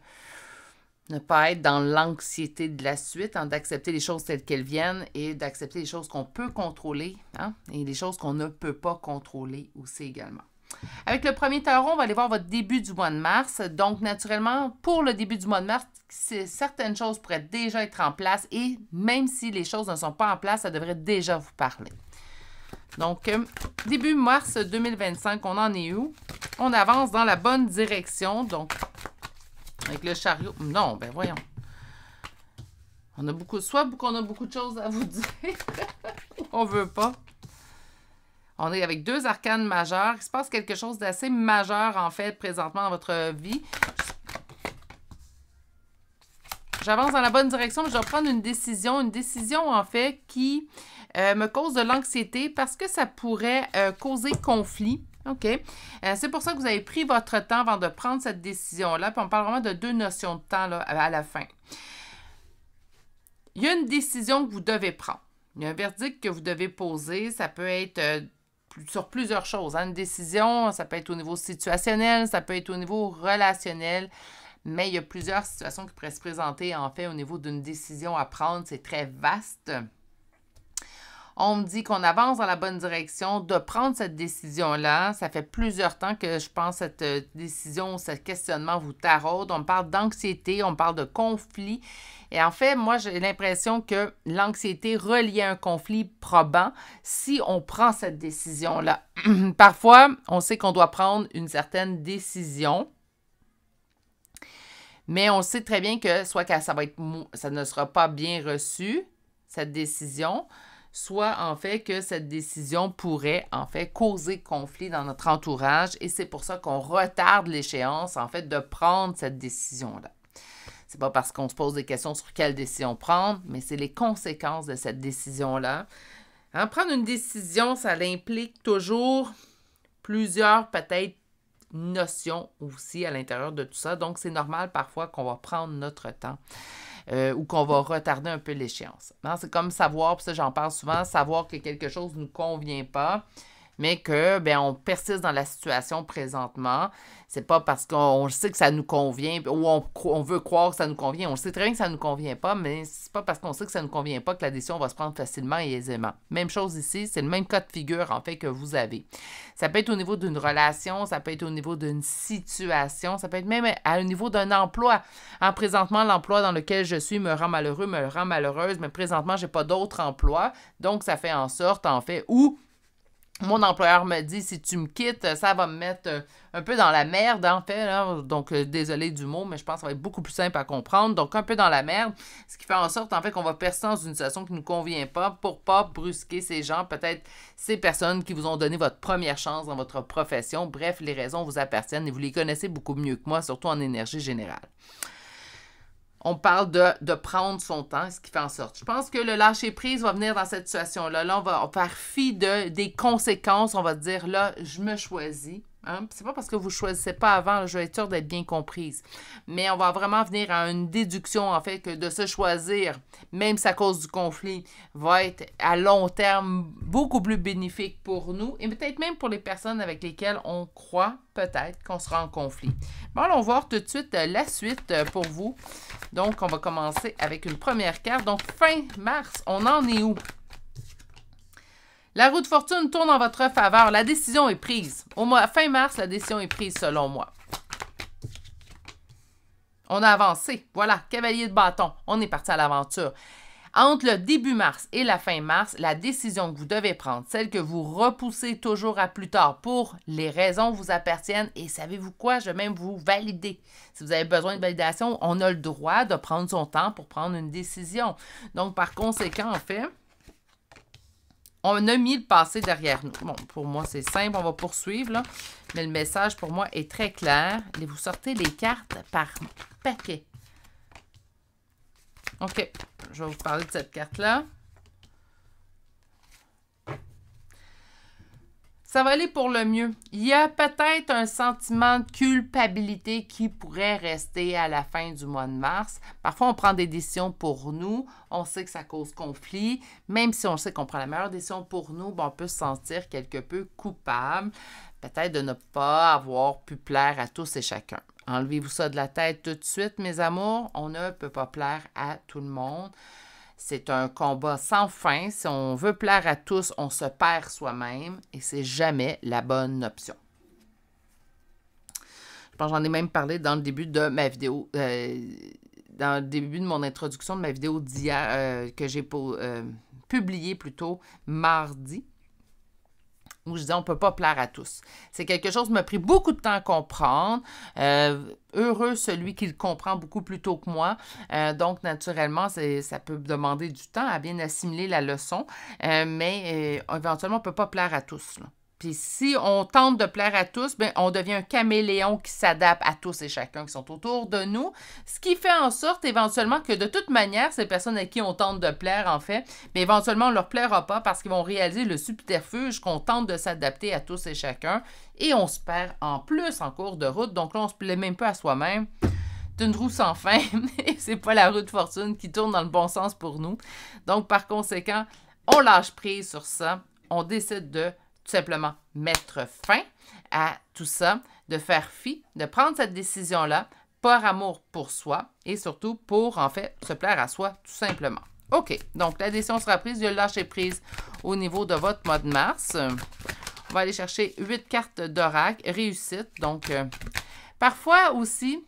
ne pas être dans l'anxiété de la suite, hein, d'accepter les choses telles qu'elles viennent et d'accepter les choses qu'on peut contrôler, hein, et les choses qu'on ne peut pas contrôler aussi également. Avec le premier tarot, on va aller voir votre début du mois de mars. Donc, naturellement, pour le début du mois de mars, certaines choses pourraient déjà être en place et même si les choses ne sont pas en place, ça devrait déjà vous parler. Donc, début mars 2025, on en est où? On avance dans la bonne direction. Donc, avec le chariot. Non, ben voyons. On a beaucoup, soit qu'on a beaucoup de choses à vous dire, On veut pas. On est avec 2 arcanes majeures. Il se passe quelque chose d'assez majeur, en fait, présentement dans votre vie. J'avance dans la bonne direction, mais je dois prendre une décision. Une décision, en fait, qui me cause de l'anxiété parce que ça pourrait causer conflit. OK? C'est pour ça que vous avez pris votre temps avant de prendre cette décision-là. Puis on parle vraiment de 2 notions de temps là, à la fin. Il y a une décision que vous devez prendre. Il y a un verdict que vous devez poser. Ça peut être sur plusieurs choses. Hein? Une décision, ça peut être au niveau situationnel, ça peut être au niveau relationnel. Mais il y a plusieurs situations qui pourraient se présenter, en fait, au niveau d'une décision à prendre. C'est très vaste. On me dit qu'on avance dans la bonne direction de prendre cette décision-là. Ça fait plusieurs temps que je pense que cette décision, ce questionnement vous taraude. On me parle d'anxiété, on me parle de conflit. Et en fait, moi, j'ai l'impression que l'anxiété relie à un conflit probant si on prend cette décision-là. Parfois, on sait qu'on doit prendre une certaine décision. Mais on sait très bien que soit que ça ne sera pas bien reçu, cette décision, soit en fait que cette décision pourrait en fait causer conflit dans notre entourage et c'est pour ça qu'on retarde l'échéance en fait de prendre cette décision-là. C'est pas parce qu'on se pose des questions sur quelle décision prendre, mais c'est les conséquences de cette décision-là. Hein, prendre une décision, ça implique toujours plusieurs peut-être notions aussi à l'intérieur de tout ça. Donc, c'est normal parfois qu'on va prendre notre temps ou qu'on va retarder un peu l'échéance. C'est comme savoir, puis ça j'en parle souvent, savoir que quelque chose ne nous convient pas, mais que on persiste dans la situation présentement. C'est pas parce qu'on sait que ça nous convient ou on veut croire que ça nous convient. On sait très bien que ça ne nous convient pas, mais c'est pas parce qu'on sait que ça ne nous convient pas que la décision va se prendre facilement et aisément. Même chose ici, c'est le même cas de figure en fait que vous avez. Ça peut être au niveau d'une relation, ça peut être au niveau d'une situation, ça peut être même au niveau d'un emploi. Présentement, l'emploi dans lequel je suis me rend malheureux, me rend malheureuse, mais présentement, j'ai pas d'autre emploi. Donc, ça fait en sorte, en fait, où mon employeur me dit, si tu me quittes, ça va me mettre un peu dans la merde, en fait. Là. Donc, désolé du mot, mais je pense que ça va être beaucoup plus simple à comprendre. Donc, un peu dans la merde, ce qui fait en sorte, en fait, qu'on va persister dans une situation qui ne nous convient pas pour pas brusquer ces gens, peut-être ces personnes qui vous ont donné votre première chance dans votre profession. Bref, les raisons vous appartiennent et vous les connaissez beaucoup mieux que moi, surtout en énergie générale. On parle de prendre son temps, ce qui fait en sorte. Je pense que le lâcher-prise va venir dans cette situation-là. Là, on va faire fi des conséquences. On va dire, là, je me choisis. Hein? C'est pas parce que vous ne choisissez pas avant, là, je vais être sûre d'être bien comprise. Mais on va vraiment venir à une déduction, en fait, que de se choisir, même si à cause du conflit, va être à long terme beaucoup plus bénéfique pour nous et peut-être même pour les personnes avec lesquelles on croit peut-être qu'on sera en conflit. Bon, allons voir tout de suite la suite pour vous. Donc, on va commencer avec une première carte. Donc, fin mars, on en est où? La roue de fortune tourne en votre faveur. La décision est prise. Fin mars, la décision est prise selon moi. On a avancé. Voilà, cavalier de bâton. On est parti à l'aventure. Entre le début mars et la fin mars, la décision que vous devez prendre, celle que vous repoussez toujours à plus tard pour les raisons vous appartiennent, et savez-vous quoi? Je vais même vous valider. Si vous avez besoin de validation, on a le droit de prendre son temps pour prendre une décision. Donc, par conséquent, en fait, on a mis le passé derrière nous. Bon, pour moi, c'est simple, on va poursuivre, là. Mais le message, pour moi, est très clair. Et vous sortez les cartes par paquet. OK, je vais vous parler de cette carte-là. Ça va aller pour le mieux. Il y a peut-être un sentiment de culpabilité qui pourrait rester à la fin du mois de mars. Parfois, on prend des décisions pour nous. On sait que ça cause conflit. Même si on sait qu'on prend la meilleure décision pour nous, on peut se sentir quelque peu coupable. Peut-être de ne pas avoir pu plaire à tous et chacun. Enlevez-vous ça de la tête tout de suite, mes amours. On ne peut pas plaire à tout le monde. C'est un combat sans fin. Si on veut plaire à tous, on se perd soi-même et c'est jamais la bonne option. Je pense que j'en ai même parlé dans le début de ma vidéo, dans le début de mon introduction de ma vidéo d'hier, que j'ai publiée plutôt mardi. où je dis on ne peut pas plaire à tous. C'est quelque chose qui m'a pris beaucoup de temps à comprendre. Heureux celui qui le comprend beaucoup plus tôt que moi. Donc, naturellement, ça peut demander du temps à bien assimiler la leçon, mais éventuellement, on ne peut pas plaire à tous, là. Puis si on tente de plaire à tous, bien, on devient un caméléon qui s'adapte à tous et chacun qui sont autour de nous, ce qui fait en sorte éventuellement que de toute manière, ces personnes à qui on tente de plaire, en fait, mais éventuellement, on ne leur plaira pas parce qu'ils vont réaliser le subterfuge qu'on tente de s'adapter à tous et chacun et on se perd en plus en cours de route. Donc là, on ne se plaît même pas à soi-même. C'est une roue sans fin et c'est pas la roue de fortune qui tourne dans le bon sens pour nous. Donc, par conséquent, on lâche prise sur ça. On décide de tout simplement mettre fin à tout ça, de faire fi, de prendre cette décision-là par amour pour soi et surtout pour, en fait, se plaire à soi, tout simplement. OK, donc la décision sera prise, je lâche prise au niveau de votre mois de mars. On va aller chercher 8 cartes d'oracle, réussite. Donc, parfois aussi,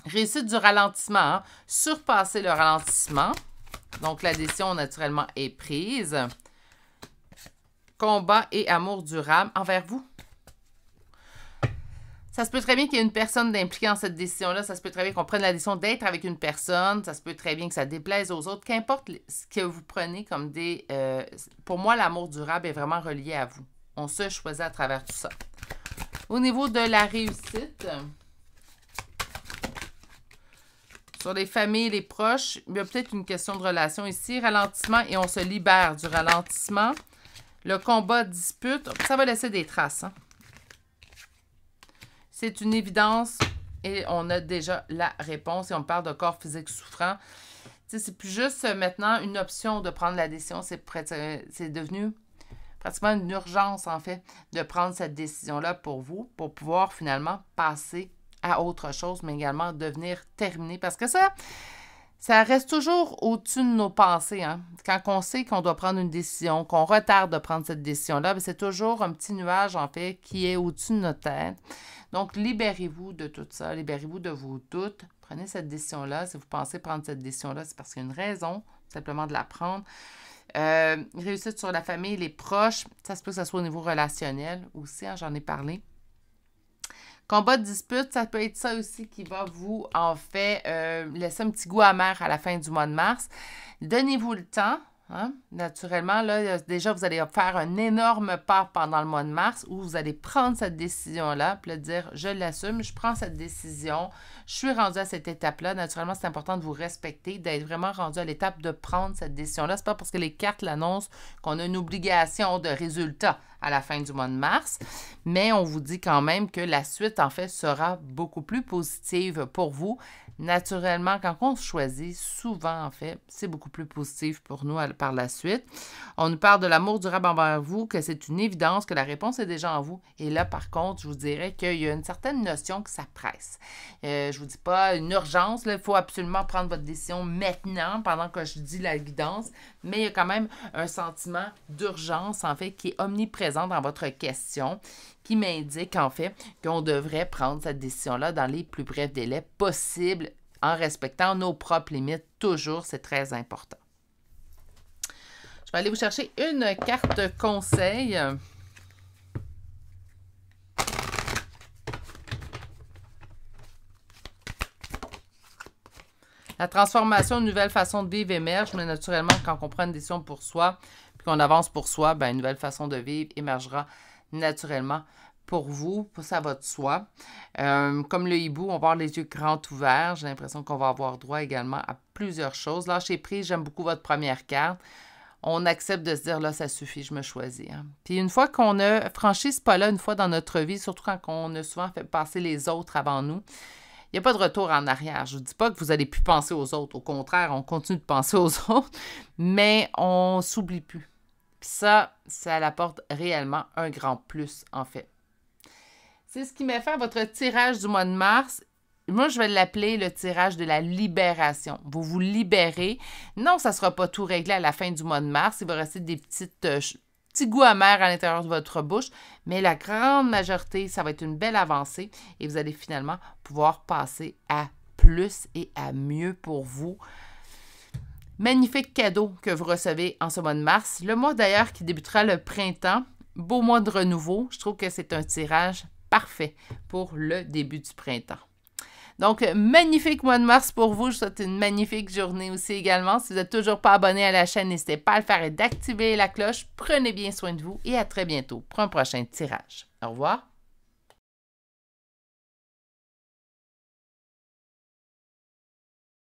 réussite du ralentissement, hein, surpasser le ralentissement. Donc, la décision, naturellement, est prise. Combat et amour durable envers vous. Ça se peut très bien qu'il y ait une personne d'impliquée dans cette décision-là. Ça se peut très bien qu'on prenne la décision d'être avec une personne. Ça se peut très bien que ça déplaise aux autres. Qu'importe ce que vous prenez comme des... pour moi, l'amour durable est vraiment relié à vous. On se choisit à travers tout ça. Au niveau de la réussite, sur les familles, les proches, il y a peut-être une question de relation ici. Ralentissement et on se libère du ralentissement. Le combat, dispute, ça va laisser des traces, hein? C'est une évidence et on a déjà la réponse. Et on parle de corps physique souffrant. C'est plus juste maintenant une option de prendre la décision. C'est devenu pratiquement une urgence, en fait, de prendre cette décision-là pour vous, pour pouvoir finalement passer à autre chose, mais également devenir terminé. Parce que ça reste toujours au-dessus de nos pensées, hein? Quand on sait qu'on doit prendre une décision, qu'on retarde de prendre cette décision-là, c'est toujours un petit nuage, en fait, qui est au-dessus de notre tête. Donc, libérez-vous de tout ça, libérez-vous de vos doutes. Prenez cette décision-là. Si vous pensez prendre cette décision-là, c'est parce qu'il y a une raison, simplement de la prendre. Réussite sur la famille, les proches, ça se peut que ce soit au niveau relationnel aussi, hein, j'en ai parlé. Combat de dispute, ça peut être ça aussi qui va vous, en fait, laisser un petit goût amer à la fin du mois de mars. Donnez-vous le temps, hein? Naturellement, là, déjà, vous allez faire un énorme pas pendant le mois de mars où vous allez prendre cette décision-là, puis dire, je l'assume, je prends cette décision, je suis rendu à cette étape-là. Naturellement, c'est important de vous respecter, d'être vraiment rendu à l'étape de prendre cette décision-là. C'est pas parce que les cartes l'annoncent qu'on a une obligation de résultat à la fin du mois de mars, mais on vous dit quand même que la suite, en fait, sera beaucoup plus positive pour vous. Naturellement, quand on se choisit, souvent, en fait, c'est beaucoup plus positif pour nous par la suite. On nous parle de l'amour durable envers vous, que c'est une évidence, que la réponse est déjà en vous. Et là, par contre, je vous dirais qu'il y a une certaine notion que ça presse. Je vous dis pas une urgence, il faut absolument prendre votre décision maintenant, pendant que je dis la guidance, mais il y a quand même un sentiment d'urgence, en fait, qui est omniprésent dans votre question, qui m'indique en fait qu'on devrait prendre cette décision-là dans les plus brefs délais possibles en respectant nos propres limites. Toujours, c'est très important. Je vais aller vous chercher une carte conseil. La transformation, une nouvelle façon de vivre émerge, mais naturellement, quand on prend une décision pour soi, puis qu'on avance pour soi, bien, une nouvelle façon de vivre émergera naturellement pour vous, ça va de soi. Comme le hibou, on va avoir les yeux grands ouverts. J'ai l'impression qu'on va avoir droit également à plusieurs choses. Lâchez prise, j'aime beaucoup votre première carte. On accepte de se dire, là, ça suffit, je me choisis. Hein. Puis une fois qu'on a franchi ce pas-là, une fois dans notre vie, surtout quand on a souvent fait passer les autres avant nous, il n'y a pas de retour en arrière. Je ne vous dis pas que vous n'allez plus penser aux autres. Au contraire, on continue de penser aux autres, mais on ne s'oublie plus. Puis ça apporte réellement un grand plus, en fait. C'est ce qui m'a fait à votre tirage du mois de mars. Moi, je vais l'appeler le tirage de la libération. Vous vous libérez. Non, ça ne sera pas tout réglé à la fin du mois de mars. Il va rester des petits goûts amers à l'intérieur de votre bouche. Mais la grande majorité, ça va être une belle avancée. Et vous allez finalement pouvoir passer à plus et à mieux pour vous. Magnifique cadeau que vous recevez en ce mois de mars. Le mois d'ailleurs qui débutera le printemps beau mois de renouveau. Je trouve que c'est un tirage parfait pour le début du printemps. Donc, magnifique mois de mars pour vous. Je vous souhaite une magnifique journée aussi également. Si vous n'êtes toujours pas abonné à la chaîne, n'hésitez pas à le faire et d'activer la cloche. Prenez bien soin de vous et à très bientôt pour un prochain tirage. Au revoir.